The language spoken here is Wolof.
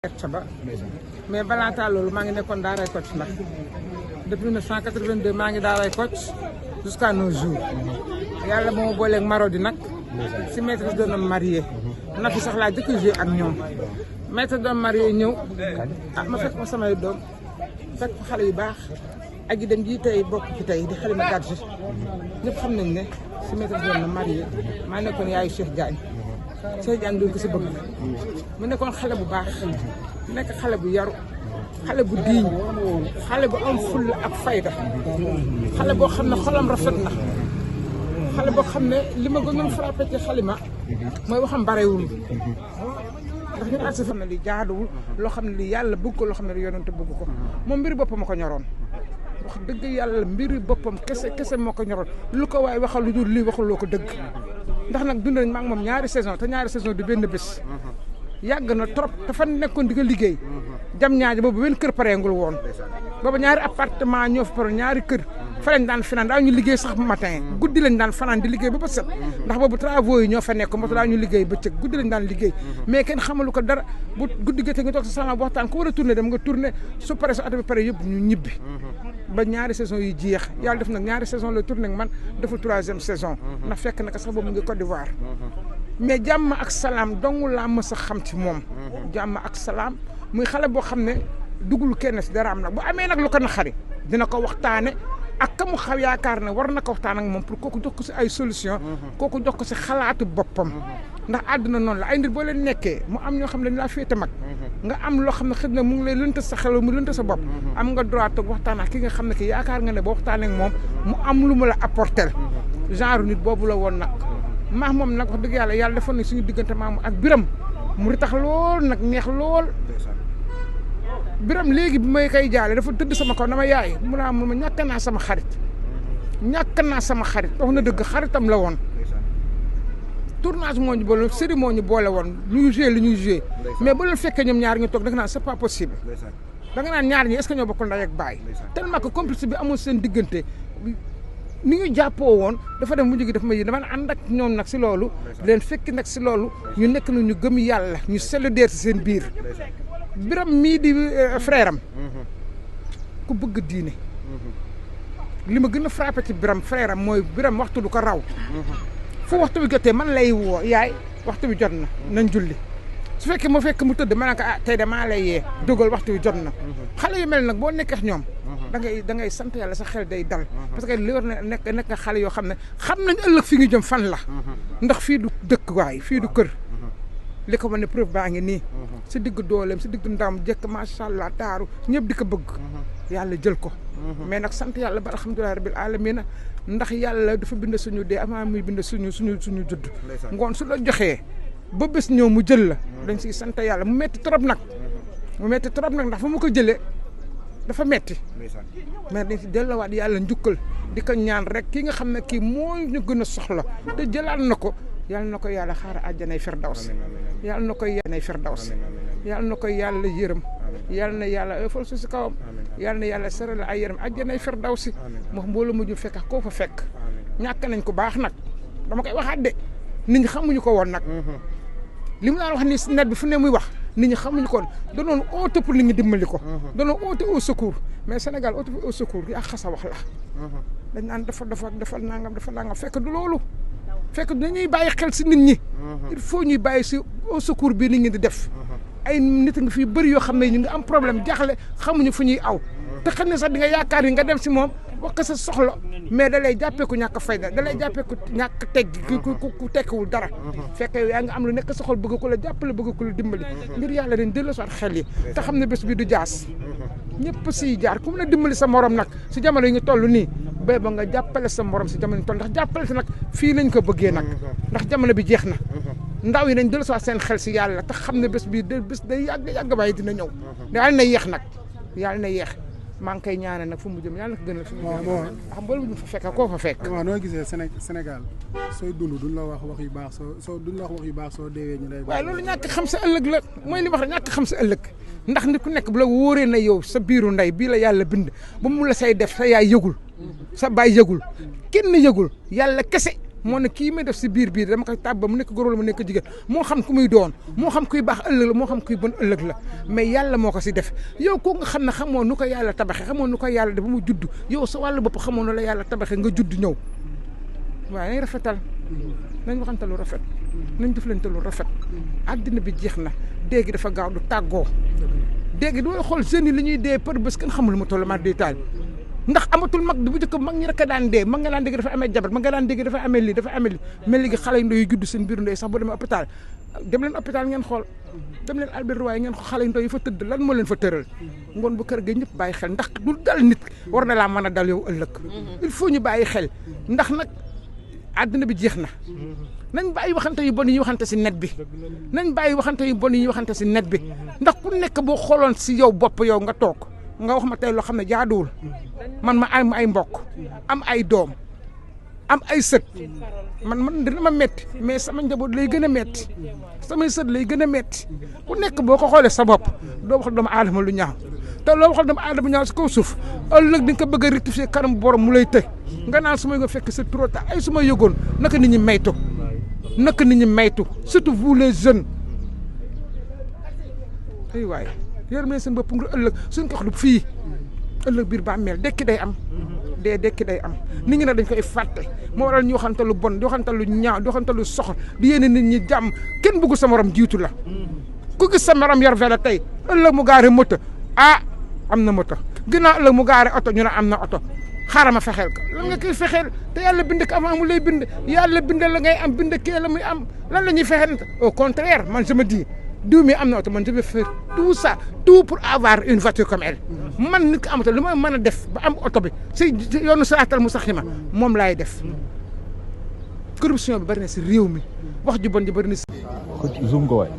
Ba mais balaa taa loolu maa ngi nekkoon daaray Kocc ndax depuis 1982 maa ngi daaray Kocc jusqu'à nos jours yàlla moo ma booleeg Marodi nag si maîtresse d'un homme marié na fi sax laa jëkk joué ak ñoom maîtresse d'un homme marié ñëw ma fekk ma samay doom fekk fa xale yu baax ak yi dem ji tey bokk ci tey di Halima Gadji ñëpp xam nañ ne si maîtresse d'un homme marié maa nekkoon yaayu Cheikh Diagne Cheikh Diagne doon ko si bëgg mu nekkoon xale bu baax nekk xale bu yaru xale bu diiñ xale bu am fulla ak fayda xale boo xam ne xolam rafet na xale boo xam ne li ma gënoon frappé ci Halima mooy waxam barewul ndax ñun ak si xam ne li jaaduwul loo xam ne li yàlla bëgg ko loo xam ne li yonent bëgg ko moom mbiri boppam a ko ñoroon wax dëgg yàlla mbiri boppam kese moo ko ñoroon lu ko waaye waxal lu dul lii waxuloo ko dëgg ndax nag dund nañ maa ngi moom ñaari saison te ñaari saison du benn bés yàgg na trop dafa nekkoon di nga liggéey jam ñaaja boobu benn kër pareengul woon boobu ñaari appartement ñoo fa pare ñaari kër fa lañ daan fanaan daa ñu liggéey sax matin guddi lañ daan fanaan di liggéey ba ba set ndax boobu travaux yi ñoo fa nekk moo tax daa ñu liggéey bëccëg guddi lañ daan liggéey mais kenn xamalu ko dara bu guddi gerte nga toog sa salon bu waxtaan ku war a tourné dem nga tourné su pare su oto bi pare yëpp ñu ñibbi ba ñaari saison yi jeex yàlla def nag ñaari saison la tourné man deful troisième saison ndax fekk na ko sax boobu mu ngi Côte d'Ivoire mais jàmm ak salaam dong laa mës a xam ci moom jàmm ak salaam muy xale boo xam ne dugul kenn si dara am nag bu amee nag lu ko naqari dina ko waxtaane ak ka mu xaw yaakaar ne war na ko waxtaan ak moom pour kooku jox ko si ay solution kooku jox ko si xalaatu boppam ndax àdduna noonu la ay nit boo leen nekkee mu am ñoo xam ne dañ laa féete mag nga am loo xam ne xëy na mu ngi lay lënt sa xel mu lënt sa bopp am nga droit toog waxtaan ak ki nga xam ne ki yaakaar nga ne boo waxtaanee ak moom mu am lu mu la apporter genre nit boobu la woon nag maax moom nag wax dëgg yàlla defoon na suñu diggante maamu ak Biram mu ritax lool nag neex lool Biram léegi bi may koy jaale dafa tëdd sama kaw dama yaay mu naa mun ma ñàkk naa sama xarit wax na dëgg xaritam la woon tournage moo ñu boole série moo ñu boole woon ñuy joué li ñuy joué mais ba leen fekkee ñoom ñaar ñu toog da nga naan c'est pas possible da nga naan ñaar ñi est-ce que ñoo bokk ndey ak baay tellement que complice bi amul seen diggante ni ñu jàppoo woon dafa dem mujj gi dafa may dama ànd ak ñoom nag si loolu leen fekki nag si loolu ñu nekk na ñu gëm yàlla ñu solidaire si seen biir Biram mii di frère am ku bëgg diine li ma gën a frappé ci Biram frère am mooy Biram waxtu du ko raw fu waxtu bi jotee man lay woo yaay waxtu bi jot na nañ julli su fekkee ma fekk mu tëdd ma ne ko tey de maa lay yee dogal waxtu bi jot na xale yu mel nag boo nekkee ñoom da ngay sant yàlla sa xel day dal parce que li war na nekk xale yoo xam ne xam nañ ëllëg fi ñu jëm fan la ndax fii du dëkk waay fii du kër li ko wane preuve baa ngi nii si digg dooleem si digg ndam jëkk macha allah taaru ñëpp di ko bëgg yàlla jël ko mais nag sant yàlla ba alhamdulilah rabbil alamin ndax yàlla dafa bind suñu dee avant muy bind suñu judd ngoon su la joxee ba bés ñëw mu jël la dañ siy sant yàlla mu metti trop nag ndax fa mu ko jëlee dafa metti mais dañ si delluwaat yàlla njukkal di ko ñaan rek ki nga xam ne kii moo ñu gën a soxla te jëlaat na ko yàlla na ko yàlla xaara àjjanay firdaws yàlla na koy yàlla firdaws yàlla na koy yàlla yërëm yàlla na yàlla fal su si kawam yàlla na yàlla seral ay yërëm àjjanay firdawsi moo mbooloo mujj fekk koo fa fekk ñàkk nañ ko baax nag dama koy waxaat de nit ñi xamuñu ko woon nag li mu daan wax ni si net bi fu ne muy wax nit ñi xamuñu ko woon danoon oote pour nit ñi dimbali ko danoon oote au secours mais Sénégal oote au secours yaa xasa wax la dañ naan dafa nangam fekk du loolu fekk dañuy bàyyi xel si nit ñi il faut ñuy bàyyi si au secours bi nit ñi di def ay nit nga fi bëri yoo xam ne ñu ngi am problème jaaxle xamuñu fu ñuy aw te xam ne sax di nga yaakaar yi nga dem si moom wax ko sa soxla mais da lay jàppee ku ñàkk fayda da lay jàppee ku ñàkk teggi ku tekkiwul dara fekk yaa nga am lu nekk sa xol bëgg ko la jàppale bëgg ko la dimbali ngir yàlla dañ dellu soit xel yi te xam ne bés bi du jaas ñëpp siy jaar ku mën a dimbali sa morom nag si jamono yi nga toll nii bay ba nga jàppale sa morom si jamono yi toll ndax jàppale si nag fii lañ ko bëggee nag ndax jamono bi jeex na ndaw yi nañ dellu soit seen xel si yàlla te xam ne bés bi bés day yàgg waaye dina ñëw yàlla na yeex nag yàlla na yeex maa ngi koy ñaanal nag fu mu jëm yàlla na ko gënal fi mu jëm xam boolu bu ñu fa fekk koo fa fekk waaw noo gisee Sénégal sooy dund duñ la wax yu baax duñ la wax wax yu baax soo deewee ñu lay waaye loolu ñàkk xam sa ëllëg la mooy li wax rek ñàkk xam sa ëllëg ndax nit ku nekk bu la wóoree na yow sa biiru ndey bii la yàlla bind ba mu la say def sa yaay yëgul sa baay yëgul kenn yëgul yàlla kese moo ne kii may def si biir dama koy tàbb mu nekk góor la mu nekk jigéen moo xam ku muy doon moo xam kuy baax ëllëg la moo xam kuy bon ëllëg la mais yàlla moo ko si def yow ko nga xam ne xamoo nu ko yàlla tabaxe xamoo nu ko yàlla def ba mu judd yow sa wàllu bopp xamoo nu la yàlla tabaxe nga judd ñëw waaye nañ rafetal nañ waxante lu rafet nañ jëflante lu rafet àddina bi jeex na dégg dafa gaaw du tàggoo dégg dooy xool jeunes yi li ñuy dee par bés kenn xamul ma toll ma day taal ndax amatul mag bu njëkk mag ñi rek a daan dee mag nga daan dégg dafa amee jabar mag nga daan dégg dafa amee lii dafa amee lii mais léegi xale yu ndaw yu judd seen biiru ndey sax boo demee hôpital dem leen hôpital ngeen xool dem leen Albert Royer ngeen xool xale yu ndaw yi fa tëdd lan moo leen fa tëral ngoon bu kër ga ñëpp bàyyi xel ndax du dal nit war na laa mën a dal yow ëllëg il faut ñu bàyyi xel ndax nag àddina bi jeex na nañ bàyyi waxante yu bon yi ñuy waxante si net bi nañ bàyyi waxante yu bon yi ñuy waxante si net bi ndax ku nekk boo xooloon si yow bopp yow nga toog nga wax ma tey loo xam ne jaaduwul man ma am ay mbokk am ay doom am ay sët man dina ma metti mais sama njaboot lay gën a metti samay sët lay gën a metti ku nekk boo ko xoolee sa bopp doo wax doomu aadama lu ñaaw te loo waxal doomu aadama ñaaw si kaw suuf ëllëg di nga ko bëgg a rectifier kanam borom mu lay tëj nga naan su ma nga fekk c'est trop tard ay su ma yëgoon naka nit ñi maytu surtout vous les jeunes ay waay yërëm leen seen bopp ngir ëllëg suñ ko wax du fii ëllëg biir bàmmeel dekki day am dekki day am nit ñi nag dañ koy fàtte moo waral ñu waxante lu bon di waxante lu ñaaw di waxante lu soxor di yéene nit ñi jàmm kenn bëggu sa morom jiitu la ku gis sa morom yor vélo tey ëllëg mu gaare moto am na moto ginnaaw ëllëg mu gaare oto ñu ne am na oto xaaral ma fexeel ko lan nga koy fexeel te yàlla bind ko avant mu lay bind yàlla bind la ngay am bind kee la muy am lan la ñuy fexeel au contraire man je me dis diw mi am na oto man je vais faire tout ça tout pour avoir une voiture comme elle man nit ko am oto li ma mën a def ba am oto bi si yoonu siraatal mustaqiim moom laay def corruption bi bari na si réew mi wax ju bon ji bari na si. zoom ko waay.